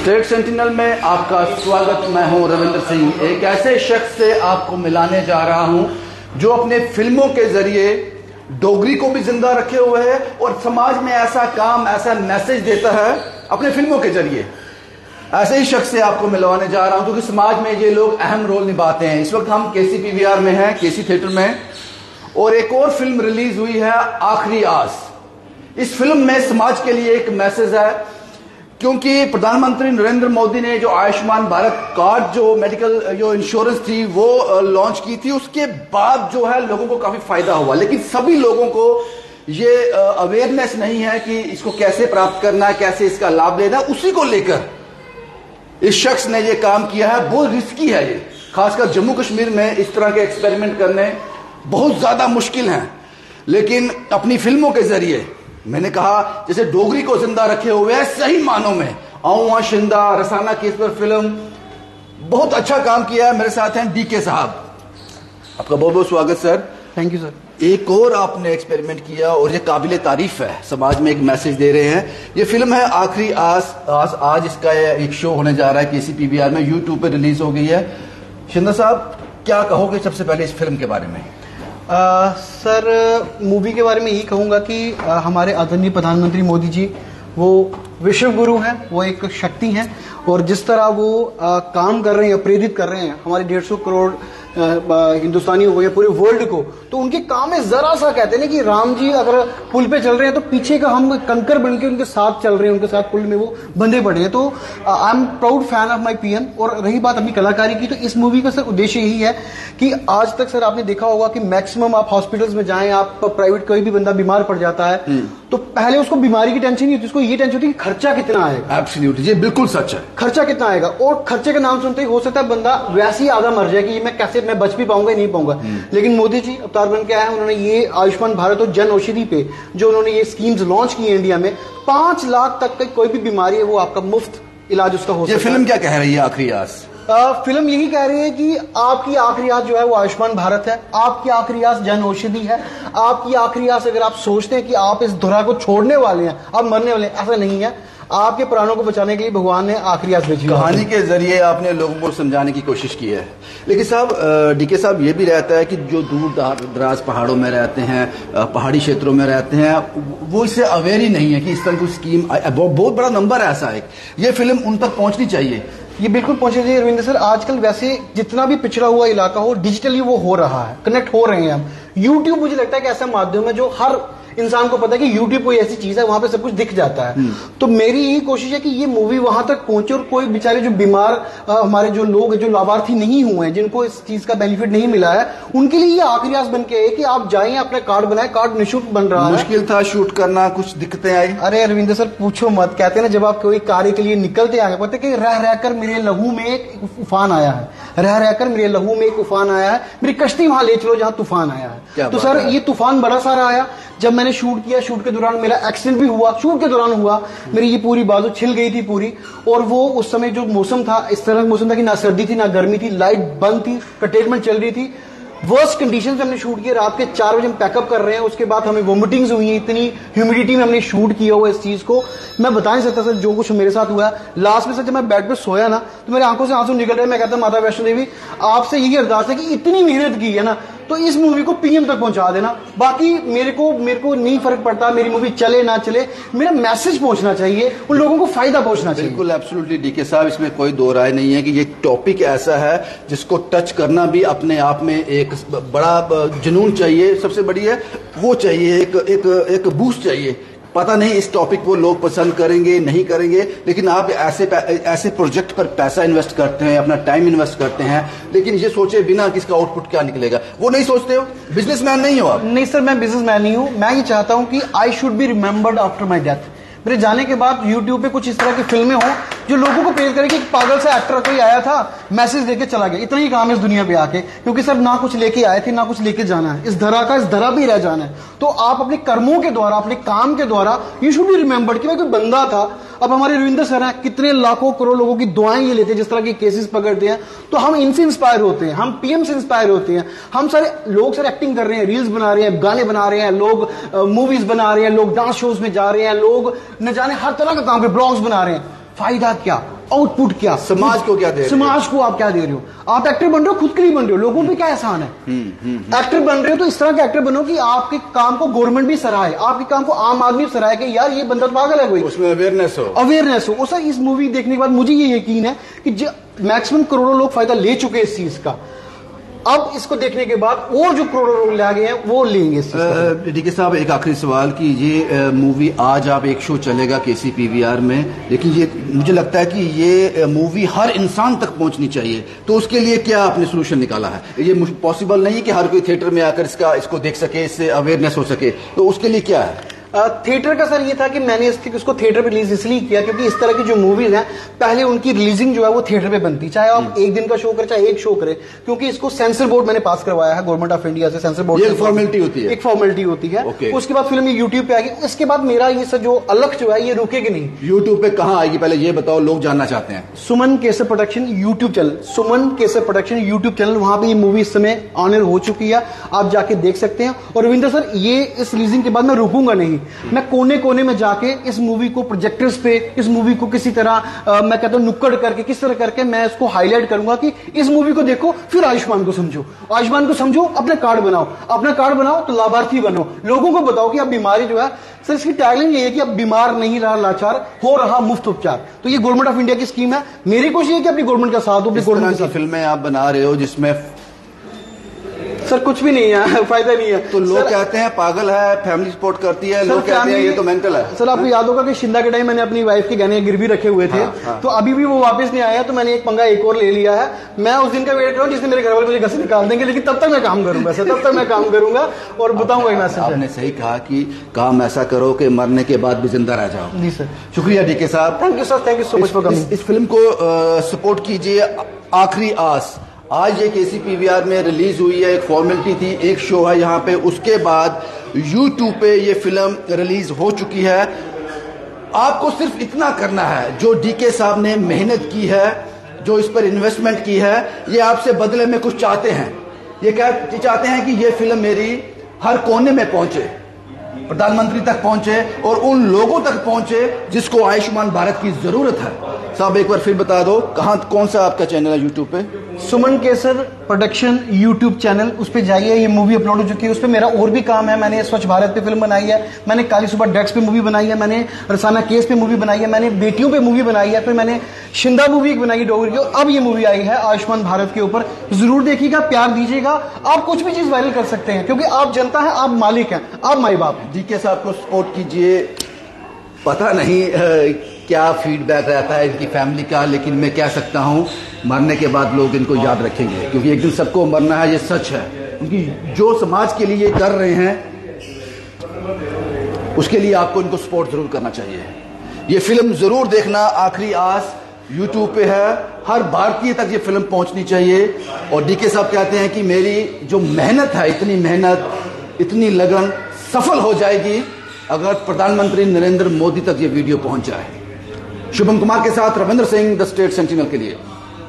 State sentinel में आपका स्वागत। मैं हूं रविंद्र सिंह। एक ऐसे शख्स से आपको मिलाने जा रहा हूं जो अपने फिल्मों के जरिए डोगरी को भी जिंदा रखे हुए है और समाज में ऐसा काम, ऐसा मैसेज देता है अपने फिल्मों के जरिए। ऐसे ही शख्स से आपको मिलवाने जा रहा हूं क्योंकि समाज में ये लोग अहम रोल निभाते हैं। इस वक्त हम केसी पीवीआर में हैं, केसी थिएटर में, और एक और फिल्म रिलीज हुई है आखिरी आस। इस फिल्म में समाज के लिए एक मैसेज है क्योंकि प्रधानमंत्री नरेंद्र मोदी ने जो आयुष्मान भारत कार्ड, जो मेडिकल जो इंश्योरेंस थी वो लॉन्च की थी, उसके बाद जो है लोगों को काफी फायदा हुआ, लेकिन सभी लोगों को ये अवेयरनेस नहीं है कि इसको कैसे प्राप्त करना है, कैसे इसका लाभ लेना है। उसी को लेकर इस शख्स ने ये काम किया है। बहुत रिस्की है ये, खासकर जम्मू कश्मीर में इस तरह के एक्सपेरिमेंट करने बहुत ज्यादा मुश्किल हैं, लेकिन अपनी फिल्मों के जरिए मैंने कहा जैसे डोगरी को जिंदा रखे हुए हैं सही मानों में। आऊं शिंदा रसाना केस पर फिल्म बहुत अच्छा काम किया है। मेरे साथ हैं डीके साहब, आपका बहुत बहुत स्वागत सर। Thank you sir. एक और आपने एक्सपेरिमेंट किया और ये काबिले तारीफ है, समाज में एक मैसेज दे रहे हैं। ये फिल्म है आखिरी आस। आज इसका एक शो होने जा रहा है केसी पीवीआर में, यूट्यूब पे रिलीज हो गई है। शिंदा साहब, क्या कहोगे सबसे पहले इस फिल्म के बारे में? सर, मूवी के बारे में यही कहूंगा कि हमारे आदरणीय प्रधानमंत्री मोदी जी वो विश्व गुरु हैं, वो एक शक्ति हैं, और जिस तरह वो काम कर रहे हैं, प्रेरित कर रहे हैं हमारे 150 करोड़ हिंदुस्तानियों को या पूरे वर्ल्ड को, तो उनके काम में जरा सा कहते हैं ना कि राम जी अगर पुल पे चल रहे हैं तो पीछे का हम कंकर बन के उनके साथ चल रहे हैं, उनके साथ पुल में वो बंधे पड़े हैं। तो I am proud fan of my PM. और रही बात अपनी कलाकारी की, तो इस मूवी का सर उद्देश्य यही है कि आज तक सर आपने देखा होगा कि मैक्सिमम आप हॉस्पिटल्स में जाएं, आप प्राइवेट, कोई भी बंदा बीमार पड़ जाता है तो पहले उसको बीमारी की टेंशन नहीं होती, उसको ये टेंशन होती है कि खर्चा कितना आएगा। एब्सोल्युटली, ये बिल्कुल सच है। खर्चा कितना आएगा, और खर्चे का नाम सुनते ही हो सकता है बंदा वैसे ही आधा मर जाए कि मैं कैसे, मैं बच भी पाऊंगा नहीं पाऊंगा। लेकिन मोदी जी अवतार बन के आए हैं, उन्होंने ये आयुष्मान भारत और जन औषधि पे जो उन्होंने ये स्कीम्स लॉन्च की है इंडिया में, 5 लाख तक की कोई भी बीमारी है वो आपका मुफ्त इलाज उसका हो सकता है। ये फिल्म क्या कह रही है आखिरी आस? फिल्म यही कह रही है कि आपकी आखिरी आस जो है वो आयुष्मान भारत है, आपकी आखिरी आस जन औषधि है, आपकी आखिरी आस अगर आप सोचते हैं कि आप इस धुरा को छोड़ने वाले हैं, आप मरने वाले हैं, ऐसा नहीं है। आपके प्राणों को बचाने के लिए भगवान ने आखिरी आस भेजी। कहानी के जरिए आपने लोगों को समझाने की कोशिश की है। लेकिन साहब, डीके साहब, ये भी रहता है कि जो दूर दराज पहाड़ों में रहते हैं, पहाड़ी क्षेत्रों में रहते हैं, वो इससे अवेयर ही नहीं है कि इस तरह की स्कीम, बहुत बड़ा नंबर है ऐसा एक, ये फिल्म उन तक पहुंचनी चाहिए। ये बिल्कुल पहुंचनी चाहिए रविंद्र सर। आजकल वैसे जितना भी पिछड़ा हुआ इलाका हो, डिजिटली वो हो रहा है, कनेक्ट हो रहे हैं हम। यूट्यूब मुझे लगता है कि ऐसा माध्यम है जो हर इंसान को पता है कि यूट्यूब कोई ऐसी चीज है, वहां पे सब कुछ दिख जाता है। तो मेरी यही कोशिश है कि ये मूवी वहां तक पहुंचे और कोई बेचारे जो बीमार हमारे जो लोग जो लाभार्थी नहीं हुए हैं, जिनको इस चीज का बेनिफिट नहीं मिला है, उनके लिए ये आखिरी आस बन के है कि आप जाइए, अपना कार्ड बनाए। कार्ड निःशुल्क बन रहा है। मुश्किल था शूट करना, कुछ दिक्कतें आई? अरे रविंद्र सर पूछो मत। कहते हैं ना, जब आप कोई कार्य के लिए निकलते आगे, पता कि रह रहकर मेरे लहू में एक उफान आया है, रह रहकर मेरे लहू में एक उफान आया है, मेरी कश्ती वहां ले चलो जहां तूफान आया है। तो सर ये तूफान बड़ा सारा आया। जब मैंने शूट किया, शूट के दौरान मेरा एक्सीडेंट भी हुआ, शूट के दौरान हुआ, मेरी ये पूरी बाजू छिल गई थी पूरी। और वो उस समय जो मौसम था, इस तरह का मौसम था कि ना सर्दी थी ना गर्मी थी, लाइट बंद थी, कंटेनमेंट चल रही थी। वर्स्ट कंडीशन में हमने शूट किया। रात के 4 बजे हम पैकअप कर रहे हैं, उसके बाद हमें वोमिटिंग्स हुई है, इतनी ह्यूमिडिटी में हमने शूट किया हुआ इस चीज को मैं बता नहीं सकता सर, जो कुछ मेरे साथ हुआ। लास्ट में सर जब मैं बेड पे सोया ना, तो मेरे आंखों से आंसू निकल रहे। मैं कहता माता वैष्णो देवी, आपसे यही अरदास है कि इतनी मेहनत की है ना, तो इस मूवी को पीएम तक पहुंचा देना। बाकी मेरे को नहीं फर्क पड़ता, मेरी मूवी चले ना चले, मेरा मैसेज पहुंचना चाहिए, उन लोगों को फायदा पहुंचना चाहिए। बिल्कुल, एब्सोल्युटली डीके साहब, इसमें कोई दो राय नहीं है कि ये टॉपिक ऐसा है जिसको टच करना भी अपने आप में एक बड़ा जुनून चाहिए। सबसे बड़ी है वो चाहिए, एक बूस्ट चाहिए। पता नहीं इस टॉपिक को लोग पसंद करेंगे नहीं करेंगे, लेकिन आप ऐसे प्रोजेक्ट पर पैसा इन्वेस्ट करते हैं, अपना टाइम इन्वेस्ट करते हैं, लेकिन ये सोचे बिना कि इसका आउटपुट क्या निकलेगा, वो नहीं सोचते हो। बिजनेसमैन नहीं हो आप? नहीं सर, मैं बिजनेसमैन नहीं हूं। मैं ये चाहता हूं कि I should be remembered after my death. मेरे जाने के बाद यूट्यूब पे कुछ इस तरह की फिल्में हों जो लोगों को प्रेरित करे कि एक पागल सा एक्टर कोई आया था, मैसेज देके चला गया। इतना ही काम है इस दुनिया पे आके, क्योंकि सर ना कुछ लेके आए थे ना कुछ लेके जाना है। इस धरा भी रह जाना है। तो आप अपने कर्मों के द्वारा, अपने काम के द्वारा यू शुड बी रिमेंबर्ड कि मैं कोई बंदा था। अब हमारे रविंद्र सर हैं, कितने लाखों करोड़ लोगों की दुआएं ये लेते हैं, जिस तरह के केसेस पकड़ते हैं, तो हम इनसे इंस्पायर होते हैं, हम पीएम से इंस्पायर होते हैं। हम सारे लोग सर एक्टिंग कर रहे हैं, रील्स बना रहे हैं, गाने बना रहे हैं, लोग मूवीज बना रहे हैं, लोग डांस शोज में जा रहे हैं, लोग न जाने हर तरह का काम के ब्लॉग्स बना रहे हैं। फायदा क्या, आउटपुट क्या, समाज को क्या दे रहे हो, समाज को आप क्या दे रहे हो। आप एक्टर बन रहे हो, खुद के लिए बन रहे हो, लोगों पे क्या एहसान है। एक्टर बन रहे हो तो इस तरह के एक्टर बनो कि आपके काम को गवर्नमेंट भी सराहे, आपके काम को आम आदमी भी सराहे कि यार ये बंदा तो पागल है कोई, उसमें अवेयरनेस हो। सर इस मूवी देखने के बाद मुझे ये यकीन है कि मैक्सिमम करोड़ों लोग फायदा ले चुके हैं इस चीज का। अब इसको देखने के बाद और जो करोड़ों लोग ले गए हैं वो लेंगे। डीके साहब, एक आखिरी सवाल कि ये मूवी आज आप एक शो चलेगा KCPVR में, लेकिन ये मुझे लगता है कि ये मूवी हर इंसान तक पहुंचनी चाहिए, तो उसके लिए क्या आपने सोल्यूशन निकाला है? ये पॉसिबल नहीं है कि हर कोई थिएटर में आकर इसको देख सके, इससे अवेयरनेस हो सके, तो उसके लिए क्या है? थिएटर का सर ये था कि मैंने इसको थिएटर पे रिलीज इसलिए किया क्योंकि इस तरह की जो मूवीज हैं पहले उनकी रिलीजिंग जो है वो थिएटर पे बनती, चाहे आप एक दिन का शो करें चाहे एक शो करें, क्योंकि इसको सेंसर बोर्ड मैंने पास करवाया है गवर्नमेंट ऑफ इंडिया से। सेंसर बोर्ड एक फॉर्मेलिटी होती है, एक फॉर्मेलिटी होती है। उसके बाद फिल्म यूट्यूब पे आएगी, इसके बाद मेरा ये सर जो अलग जो है ये रुकेगी नहीं। यूट्यूब पे कहाँ आएगी पहले ये बताओ, लोग जानना चाहते हैं। सुमन केसर प्रोडक्शन यूट्यूब चैनल, सुमन केसर प्रोडक्शन यूट्यूब चैनल, वहां पे ये मूवी इस समय ऑनर हो चुकी है, आप जाके देख सकते हैं। और रविंद्र सर ये इस रिलीजिंग के बाद मैं रुकूंगा नहीं, मैं कोने कोने में जाके इस मूवी को प्रोजेक्टर्स पे, इस मूवी को किसी तरह मैं कहता हूं नुक्कड़ करके, किस तरह करके मैं इसको हाईलाइट करूंगा कि इस मूवी को देखो, फिर आयुष्मान को समझो, आयुष्मान को समझो, अपने कार्ड बनाओ, अपना कार्ड बनाओ तो लाभार्थी बनो, लोगों को बताओ कि अब बीमारी जो है सर, इसकी टैगलाइन ये है कि अब बीमार नहीं रहा लाचार, हो रहा मुफ्त उपचार। तो ये गवर्नमेंट ऑफ इंडिया की स्कीम है। मेरी कोशिश है कि अपनी गवर्नमेंट का साथ हो, अपनी गवर्नमेंट की फिल्में आप बना रहे हो जिसमें सर कुछ भी नहीं है, फायदा नहीं है। तो लोग कहते हैं पागल है, फैमिली सपोर्ट करती है, लोग कहते हैं ये तो मेंटल है। सर आपको याद होगा कि शिंदा के टाइम मैंने अपनी वाइफ के गहने गिरवी रखे हुए थे। हाँ। तो अभी भी वो वापस नहीं आया, तो मैंने एक पंगा एक और ले लिया है। मैं उस दिन का वेट कर रहा हूँ जिसने मेरे घर वाले मुझे घर से निकाल देंगे, लेकिन तब तक मैं काम करूंगा सर, तब तक मैं काम करूंगा और बताऊंगा एक मैसेज। आपने सही कहा कि काम ऐसा करो कि मरने के बाद भी जिंदा रह जाओ। जी सर, शुक्रिया डीके साहब। Thank you sir, thank you so much for coming. इस फिल्म को सपोर्ट कीजिए। आखिरी आस आज ये KCPVR में रिलीज हुई है, एक फॉर्मेलिटी थी, एक शो है यहाँ पे, उसके बाद YouTube पे ये फिल्म रिलीज हो चुकी है। आपको सिर्फ इतना करना है, जो डीके साहब ने मेहनत की है, जो इस पर इन्वेस्टमेंट की है, ये आपसे बदले में कुछ चाहते हैं। ये क्या चाहते हैं कि ये फिल्म मेरी हर कोने में पहुंचे, प्रधानमंत्री तक पहुंचे और उन लोगों तक पहुंचे जिसको आयुष्मान भारत की जरूरत है। साहब एक बार फिर बता दो, कहां कौन सा आपका चैनल है यूट्यूब पे? सुमन केसर प्रोडक्शन यूट्यूब चैनल, उस पे जाइए। ये मूवी अपलोड हो चुकी है, उस पे मेरा और भी काम है। मैंने स्वच्छ भारत पे फिल्म बनाई है, मैंने काली सुबह ड्रग्स पे मूवी बनाई है, मैंने रसाना केस पे मूवी बनाई है, मैंने बेटियों पे मूवी बनाई है, फिर मैंने शिंदा मूवी बनाई है डोगरी की, अब ये मूवी आई है आयुष्मान भारत के ऊपर। जरूर देखिएगा, प्यार दीजिएगा। आप कुछ भी चीज वायरल कर सकते हैं क्योंकि आप जनता है, आप मालिक हैं, आप माई बाप हैं। डीके साहब को सपोर्ट कीजिए। पता नहीं क्या फीडबैक रहता है इनकी फैमिली का, लेकिन मैं कह सकता हूं मरने के बाद लोग इनको याद रखेंगे, क्योंकि एक दिन सबको मरना है, ये सच है। क्योंकि जो समाज के लिए ये कर रहे हैं उसके लिए आपको इनको सपोर्ट जरूर करना चाहिए। ये फिल्म जरूर देखना, आखिरी आस यूट्यूब पे है, हर भारतीय तक ये फिल्म पहुंचनी चाहिए। और डीके साहब कहते हैं कि मेरी जो मेहनत है, इतनी मेहनत, इतनी लगन सफल हो जाएगी अगर प्रधानमंत्री नरेंद्र मोदी तक ये वीडियो पहुंच जाए। शुभम कुमार के साथ Ravindra Singh, the state sentinel के लिए।